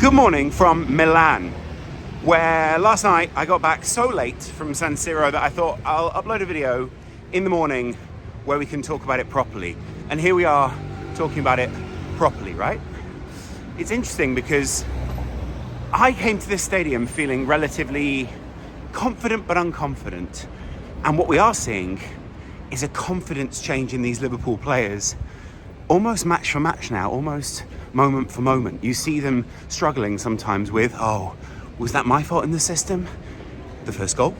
Good morning from Milan, where last night I got back so late from San Siro that I thought I'll upload a video in the morning where we can talk about it properly. And here we are talking about it properly, right? It's interesting because I came to this stadium feeling relatively confident but unconfident. And what we are seeing is a confidence change in these Liverpool players, almost match for match now, almost moment for moment. You see them struggling sometimes with, oh, was that my fault in the system? The first goal.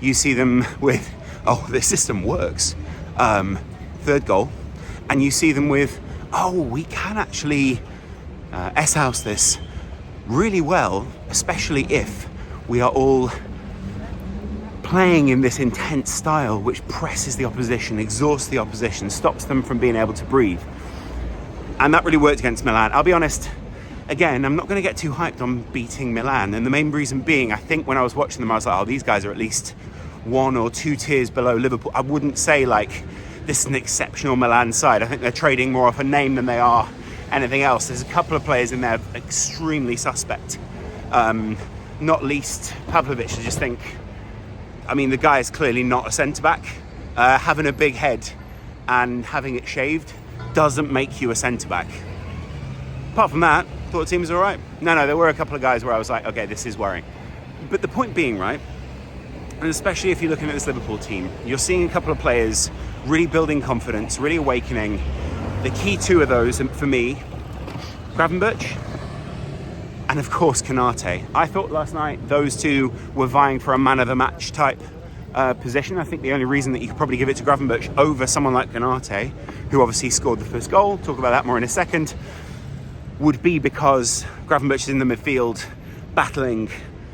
You see them with, oh, the system works. Third goal. And you see them with, oh, we can actually S-house this really well, especially if we are all playing in this intense style which presses the opposition, exhausts the opposition, stops them from being able to breathe. And that really worked against Milan. I'll be honest, again, I'm not going to get too hyped on beating Milan. And the main reason being, I think when I was watching them, I was like, oh, these guys are at least 1 or 2 tiers below Liverpool. I wouldn't say like this is an exceptional Milan side. I think they're trading more off a name than they are anything else. There's a couple of players in there extremely suspect. Not least Pavlovic. I just think, I mean, the guy is clearly not a centre-back. Having a big head and having it shaved doesn't make you a centre-back. Apart from that, I thought the team was all right. No, there were a couple of guys where I was like, okay, this is worrying. But the point being, right, and especially if you're looking at this Liverpool team, you're seeing a couple of players really building confidence, really awakening. The key two of those, for me, Gravenberch and, of course, Konate. I thought last night those two were vying for a man of the match type position. I think the only reason that you could probably give it to Gravenberch over someone like Konate, who obviously scored the first goal, talk about that more in a second, would be because Gravenberch is in the midfield battling,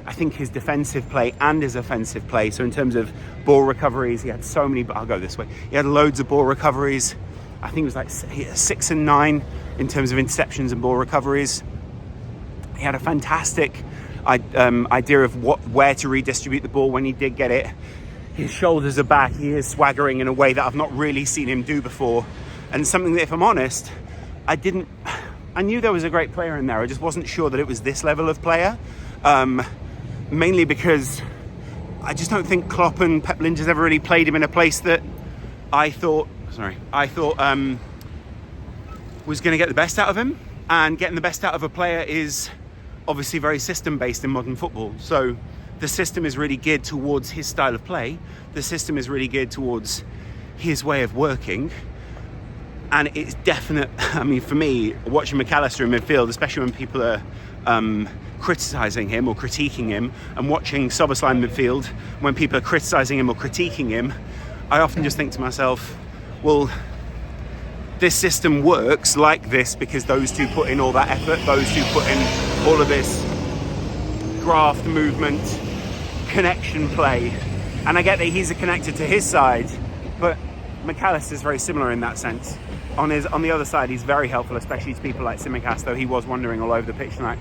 I think, his defensive play and his offensive play. So in terms of ball recoveries, he had so many, I'll go this way, he had loads of ball recoveries. I think it was like 6 and 9 in terms of interceptions and ball recoveries. He had a fantastic idea of where to redistribute the ball when he did get it. His shoulders are back. He is swaggering in a way that I've not really seen him do before. And something that, if I'm honest, I knew there was a great player in there. I just wasn't sure that it was this level of player. Mainly because I just don't think Klopp and Pep Lynch has ever really played him in a place that I thought was going to get the best out of him. And getting the best out of a player is obviously very system-based in modern football. So the system is really geared towards his style of play. The system is really geared towards his way of working. And it's definite, I mean, for me, watching McAllister in midfield, especially when people are criticising him or critiquing him, and watching Szoboszlai in midfield, when people are criticising him or critiquing him, I often just think to myself, well, this system works like this because those two put in all that effort, those two put in all of this graft movement, connection play. And I get that he's connected to his side, but McAllister is very similar in that sense. On the other side, he's very helpful, especially to people like Tsimikas, though he was wandering all over the pitch tonight.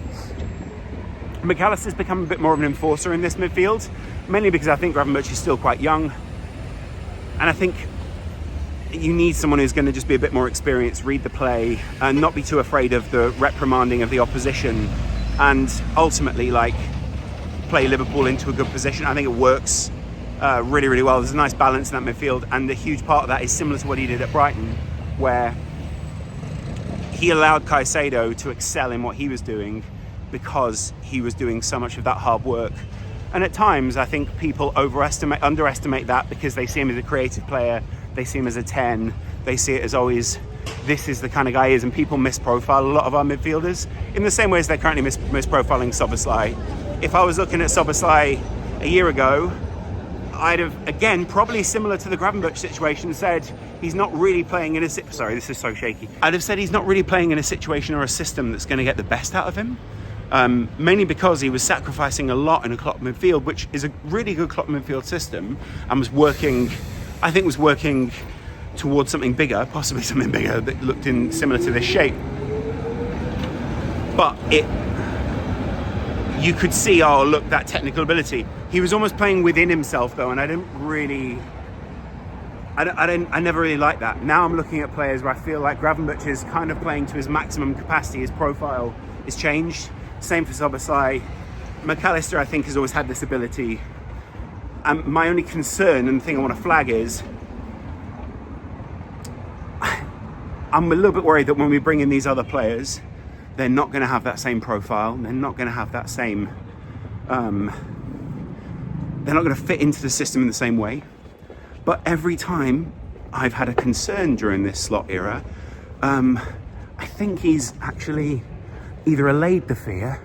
McAllister's become a bit more of an enforcer in this midfield, mainly because I think Gravenberch is still quite young. And I think you need someone who's going to just be a bit more experienced, read the play, and not be too afraid of the reprimanding of the opposition, and ultimately, play Liverpool into a good position. I think it works really, really well. There's a nice balance in that midfield, and a huge part of that is similar to what he did at Brighton, where he allowed Caicedo to excel in what he was doing because he was doing so much of that hard work. And at times, I think people underestimate that because they see him as a creative player, they see him as a 10, they see it as always, this is the kind of guy he is, and people misprofile a lot of our midfielders in the same way as they're currently misprofiling Szoboszlai. If I was looking at Szoboszlai a year ago, I'd have, again, probably similar to the Gravenberch situation, said he's not really playing in a... Sorry, this is so shaky. I'd have said he's not really playing in a situation or a system that's going to get the best out of him. Mainly because he was sacrificing a lot in a Klopp midfield, which is a really good Klopp midfield system, and was working towards something bigger, possibly something bigger that looked in similar to this shape. But you could see, oh look, that technical ability. He was almost playing within himself though, and I never really liked that. Now I'm looking at players where I feel like Gravenberch is kind of playing to his maximum capacity. His profile is changed. Same for Szoboszlai. McAllister, I think, has always had this ability. And my only concern, and the thing I want to flag is, I'm a little bit worried that when we bring in these other players, they're not going to have that same profile. They're not going to have that same... they're not going to fit into the system in the same way. But every time I've had a concern during this Slot era, I think he's actually either allayed the fear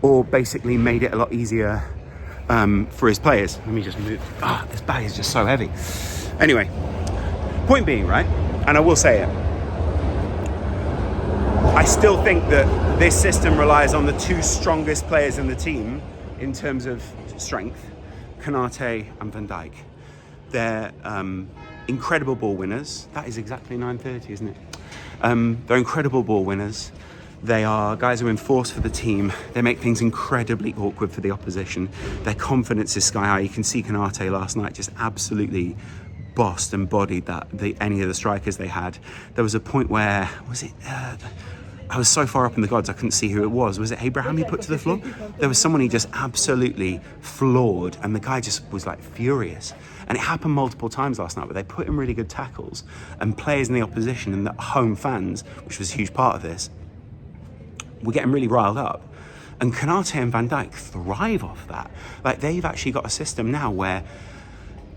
or basically made it a lot easier for his players. Let me just move. This bag is just so heavy. Anyway, point being, right, and I will say it, I still think that this system relies on the two strongest players in the team in terms of strength, Konate and Van Dijk. They're incredible ball winners. That is exactly 9:30, isn't it? They're incredible ball winners. They are guys who enforce for the team. They make things incredibly awkward for the opposition. Their confidence is sky high. You can see Konate last night just absolutely bossed and bodied any of the strikers they had. There was a point where, I was so far up in the gods I couldn't see who it was. Was it Abraham he put to the floor? There was someone he just absolutely floored, and the guy just was like furious. And it happened multiple times last night, but they put in really good tackles, and players in the opposition and the home fans, which was a huge part of this, were getting really riled up. And Konate and Van Dijk thrive off that. Like, they've actually got a system now where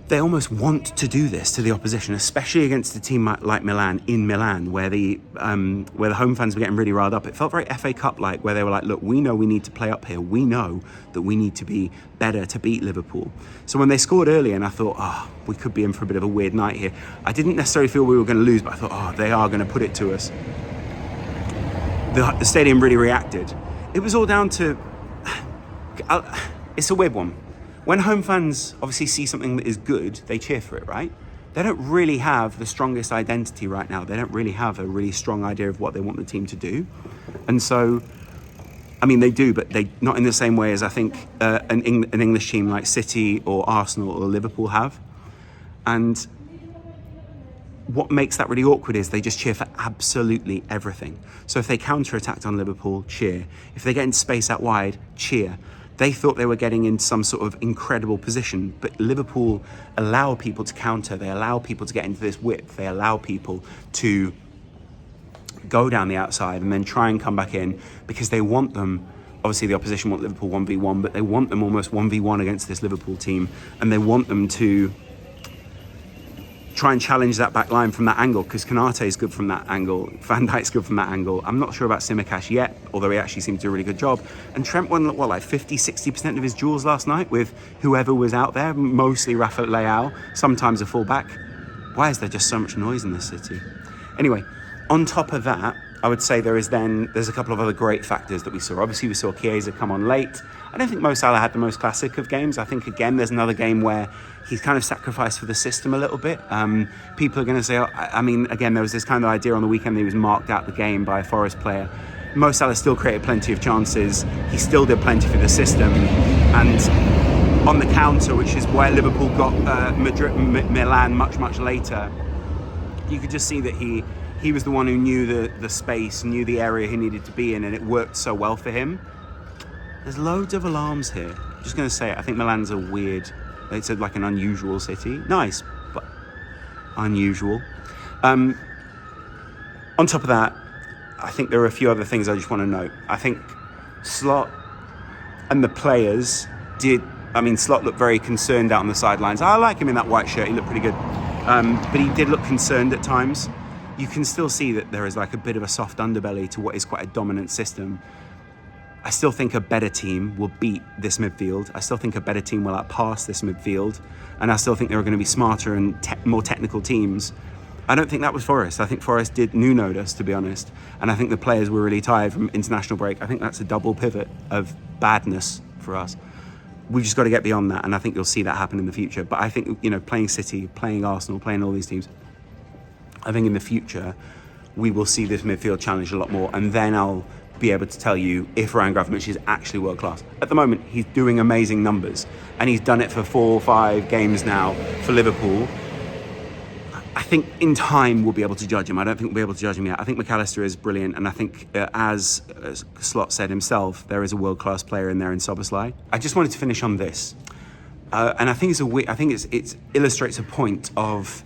they almost want to do this to the opposition, especially against a team like Milan, in Milan, where the home fans were getting really riled up. It felt very FA Cup-like, where they were like, look, we know we need to play up here. We know that we need to be better to beat Liverpool. So when they scored early, and I thought, we could be in for a bit of a weird night here. I didn't necessarily feel we were going to lose, but I thought, they are going to put it to us. The stadium really reacted. It was all down to... it's a weird one. When home fans obviously see something that is good, they cheer for it, right? They don't really have the strongest identity right now. They don't really have a really strong idea of what they want the team to do. And so, I mean, they do, but they not in the same way as I think an English team like City or Arsenal or Liverpool have. And what makes that really awkward is they just cheer for absolutely everything. So if they counter-attacked on Liverpool, cheer. If they get into space out wide, cheer. They thought they were getting in some sort of incredible position, but Liverpool allow people to counter. They allow people to get into this width. They allow people to go down the outside and then try and come back in, because they want them. Obviously, the opposition want Liverpool 1v1, but they want them almost 1v1 against this Liverpool team, and they want them to try and challenge that back line from that angle, because Konate is good from that angle, Van Dijk's good from that angle. I'm not sure about Tsimikas yet, although he actually seemed to do a really good job. And Trent won, like 50-60% of his duels last night with whoever was out there, mostly Rafa Leao, sometimes a fullback. Why is there just so much noise in this city? Anyway, on top of that, I would say there's a couple of other great factors that we saw. Obviously, we saw Chiesa come on late. I don't think Mo Salah had the most classic of games. I think, again, there's another game where he's kind of sacrificed for the system a little bit. People are going to say, again, there was this kind of idea on the weekend that he was marked out the game by a Forest player. Mo Salah still created plenty of chances. He still did plenty for the system. And on the counter, which is where Liverpool got Milan much, much later, you could just see that he was the one who knew the space, knew the area he needed to be in, and it worked so well for him. There's loads of alarms here. I'm just going to say it. I think Milan's it's like an unusual city. Nice, but unusual. On top of that, I think there are a few other things I just want to note. I think Slot and the players Slot looked very concerned out on the sidelines. I like him in that white shirt. He looked pretty good. But he did look concerned at times. You can still see that there is like a bit of a soft underbelly to what is quite a dominant system. I still think a better team will beat this midfield. I still think a better team will outpass this midfield. And I still think there are going to be smarter and more technical teams. I don't think that was Forest. I think Forest did Nuno'd us, to be honest. And I think the players were really tired from international break. I think that's a double pivot of badness for us. We've just got to get beyond that. And I think you'll see that happen in the future. But I think, playing City, playing Arsenal, playing all these teams, I think in the future, we will see this midfield challenged a lot more. And then I'll be able to tell you if Ryan Gravenberch is actually world class. At the moment, he's doing amazing numbers, and he's done it for 4 or 5 games now for Liverpool. I think in time we'll be able to judge him. I don't think we'll be able to judge him yet. I think McAllister is brilliant, and I think, as Slot said himself, there is a world-class player in there in Szoboszlai. I just wanted to finish on this, and I think it illustrates a point of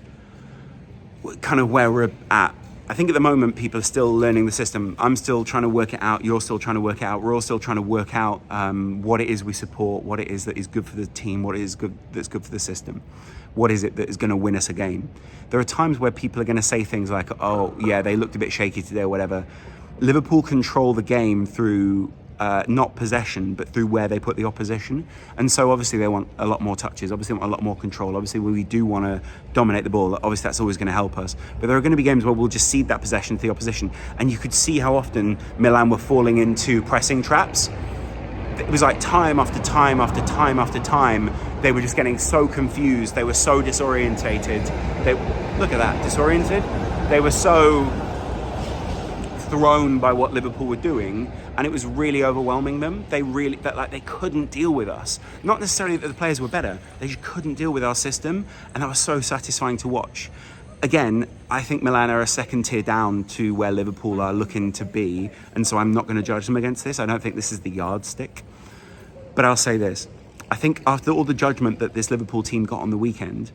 kind of where we're at. I think at the moment people are still learning the system. I'm still trying to work it out. You're still trying to work it out. We're all still trying to work out what it is we support, what it is that is good for the team, what it is that's good for the system. What is it that is going to win us a game? There are times where people are going to say things like, oh, yeah, they looked a bit shaky today or whatever. Liverpool control the game through not possession, but through where they put the opposition. And so obviously they want a lot more touches. Obviously they want a lot more control. Obviously we do want to dominate the ball. Obviously that's always going to help us. But there are going to be games where we'll just cede that possession to the opposition. And you could see how often Milan were falling into pressing traps. It was like time after time after time after time, they were just getting so confused. They were so disorientated. Look at that, disoriented. They were so thrown by what Liverpool were doing, and it was really overwhelming them. They couldn't deal with us. Not necessarily that the players were better, they just couldn't deal with our system, and that was so satisfying to watch. Again, I think Milan are a second tier down to where Liverpool are looking to be, and so I'm not going to judge them against this. I don't think this is the yardstick. But I'll say this. I think after all the judgment that this Liverpool team got on the weekend,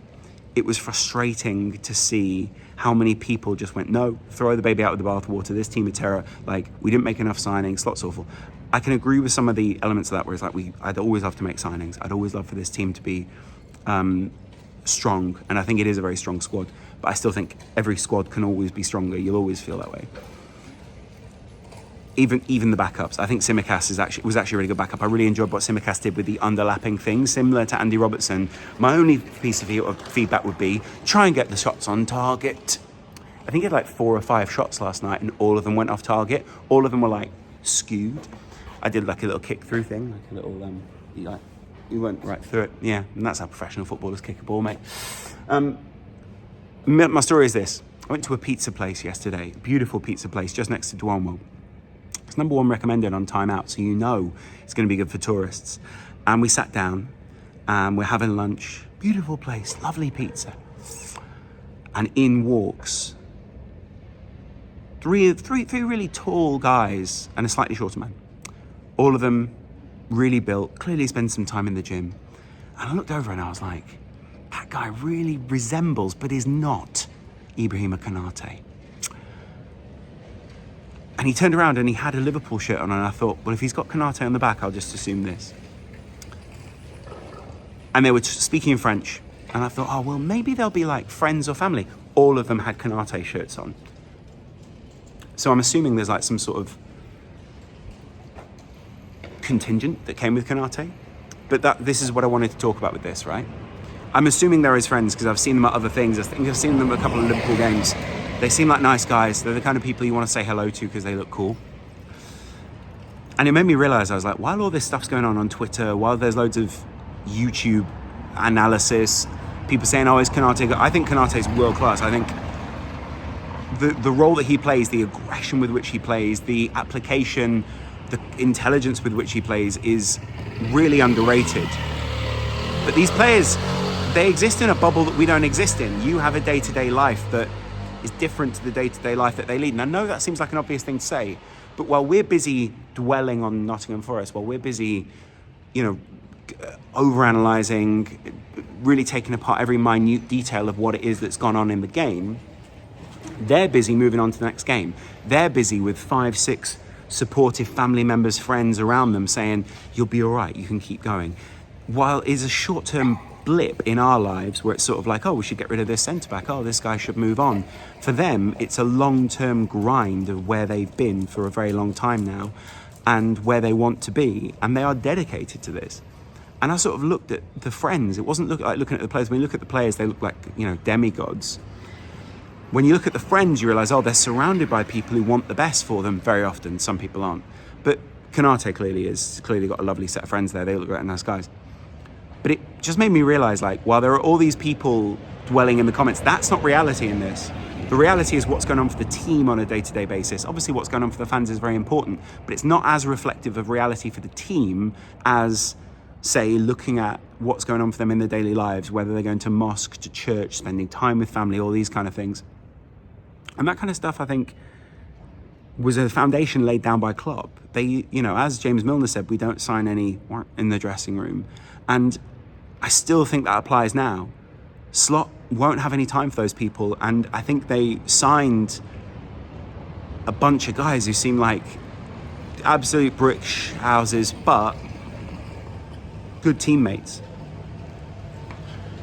it was frustrating to see how many people just went, no, throw the baby out with the bathwater. This team are terror. Like, we didn't make enough signings. Slot's awful. I can agree with some of the elements of that, where it's like, I'd always love to make signings. I'd always love for this team to be strong. And I think it is a very strong squad. But I still think every squad can always be stronger. You'll always feel that way. Even the backups. I think Tsimikas was actually a really good backup. I really enjoyed what Tsimikas did with the underlapping things, similar to Andy Robertson. My only piece of feedback would be, try and get the shots on target. I think he had like 4 or 5 shots last night, and all of them went off target. All of them were like skewed. I did like a little kick through thing, like a little you went right through it. Yeah, and that's how professional footballers kick a ball, mate. My story is this. I went to a pizza place yesterday, a beautiful pizza place just next to Duomo. It's number 1 recommended on Time Out, so you know it's going to be good for tourists. And we sat down, and we're having lunch. Beautiful place, lovely pizza. And in walks three really tall guys and a slightly shorter man. All of them really built, clearly spend some time in the gym. And I looked over and I was like, that guy really resembles, but is not, Ibrahima Konate. And he turned around and he had a Liverpool shirt on, and I thought, well, if he's got Konate on the back, I'll just assume this. And they were speaking in French, and I thought, oh, well, maybe they'll be like friends or family. All of them had Konate shirts on. So I'm assuming there's like some sort of contingent that came with Konate. But this is what I wanted to talk about with this, right? I'm assuming they're his friends because I've seen them at other things. I think I've seen them at a couple of Liverpool games. They seem like nice guys. They're the kind of people you want to say hello to because they look cool. And it made me realise, I was like, while all this stuff's going on Twitter, while there's loads of YouTube analysis, people saying, oh, is Konate good? I think Konate's world class. I think the role that he plays, the aggression with which he plays, the application, the intelligence with which he plays is really underrated. But these players, they exist in a bubble that we don't exist in. You have a day-to-day life that is different to the day-to-day life that they lead. And I know that seems like an obvious thing to say, but while we're busy dwelling on Nottingham Forest, while we're busy, overanalyzing, really taking apart every minute detail of what it is that's gone on in the game, they're busy moving on to the next game. They're busy with 5, 6 supportive family members, friends around them saying, you'll be all right, you can keep going. While it's a short-term blip in our lives where it's sort of like, oh, we should get rid of this centre-back, oh, this guy should move on. For them, it's a long-term grind of where they've been for a very long time now and where they want to be, and they are dedicated to this. And I sort of looked at the friends. It wasn't like looking at the players. When you look at the players, they look like, demigods. When you look at the friends, you realise, oh, they're surrounded by people who want the best for them very often. Some people aren't. But Konate clearly got a lovely set of friends there. They look like nice guys. But it just made me realise, like, while there are all these people dwelling in the comments, that's not reality in this. The reality is what's going on for the team on a day-to-day basis. Obviously, what's going on for the fans is very important, but it's not as reflective of reality for the team as, say, looking at what's going on for them in their daily lives, whether they're going to mosque, to church, spending time with family, all these kind of things. And that kind of stuff, I think, was a foundation laid down by Klopp. They, as James Milner said, we don't sign any in the dressing room. And I still think that applies now. Slot won't have any time for those people. And I think they signed a bunch of guys who seem like absolute brick houses, but good teammates.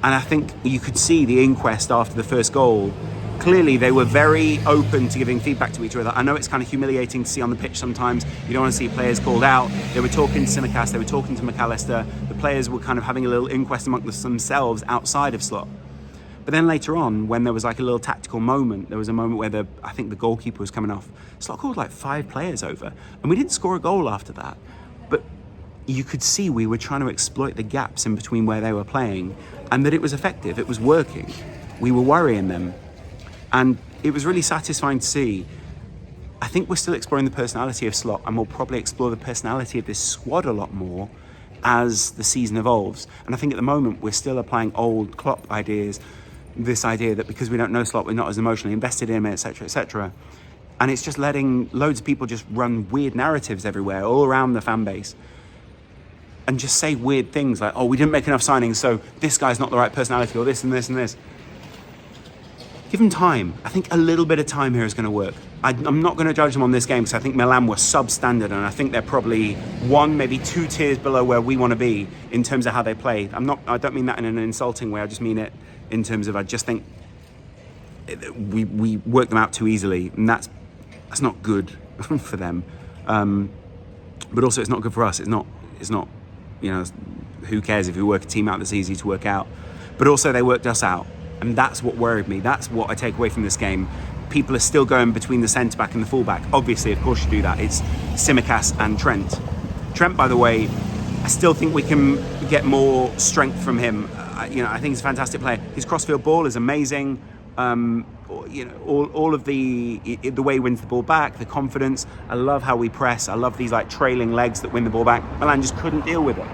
And I think you could see the inquest after the first goal. Clearly, they were very open to giving feedback to each other. I know it's kind of humiliating to see on the pitch sometimes. You don't want to see players called out. They were talking to Tsimikas, they were talking to McAllister. The players were kind of having a little inquest amongst themselves outside of Slot. But then later on, when there was like a little tactical moment, there was a moment where I think the goalkeeper was coming off. Slot called like 5 players over. And we didn't score a goal after that. But you could see we were trying to exploit the gaps in between where they were playing, and that it was effective, it was working. We were worrying them. And it was really satisfying to see. I think we're still exploring the personality of Slot, and we'll probably explore the personality of this squad a lot more as the season evolves. And I think at the moment we're still applying old Klopp ideas, this idea that because we don't know Slot, we're not as emotionally invested in him, etc., etc. And it's just letting loads of people just run weird narratives everywhere, all around the fan base, and just say weird things like, oh, we didn't make enough signings, so this guy's not the right personality, or this and this and this. Give them time. I think a little bit of time here is going to work. I'm not going to judge them on this game because I think Milan were substandard, and I think they're probably 1, maybe 2 tiers below where we want to be in terms of how they play. I don't mean that in an insulting way. I just mean it in terms of I just think we work them out too easily, and that's not good for them. But also it's not good for us. It's not. Who cares if we work a team out that's easy to work out? But also they worked us out. And that's what worried me. That's what I take away from this game. People are still going between the centre-back and the full-back. Obviously, of course you do that. It's Tsimikas and Trent. Trent, by the way, I still think we can get more strength from him. I think he's a fantastic player. His crossfield ball is amazing. All of the way he wins the ball back, the confidence. I love how we press. I love these like trailing legs that win the ball back. Milan just couldn't deal with it.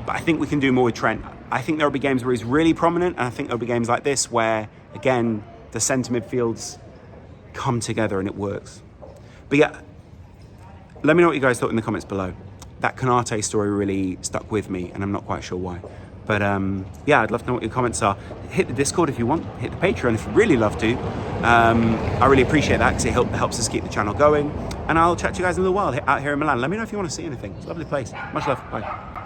But I think we can do more with Trent. I think there'll be games where he's really prominent, and I think there'll be games like this where, again, the centre midfields come together and it works. But yeah, let me know what you guys thought in the comments below. That Konate story really stuck with me, and I'm not quite sure why. But I'd love to know what your comments are. Hit the Discord if you want, hit the Patreon if you'd really love to. I really appreciate that because it helps us keep the channel going. And I'll chat to you guys in a little while out here in Milan. Let me know if you want to see anything. It's a lovely place. Much love. Bye.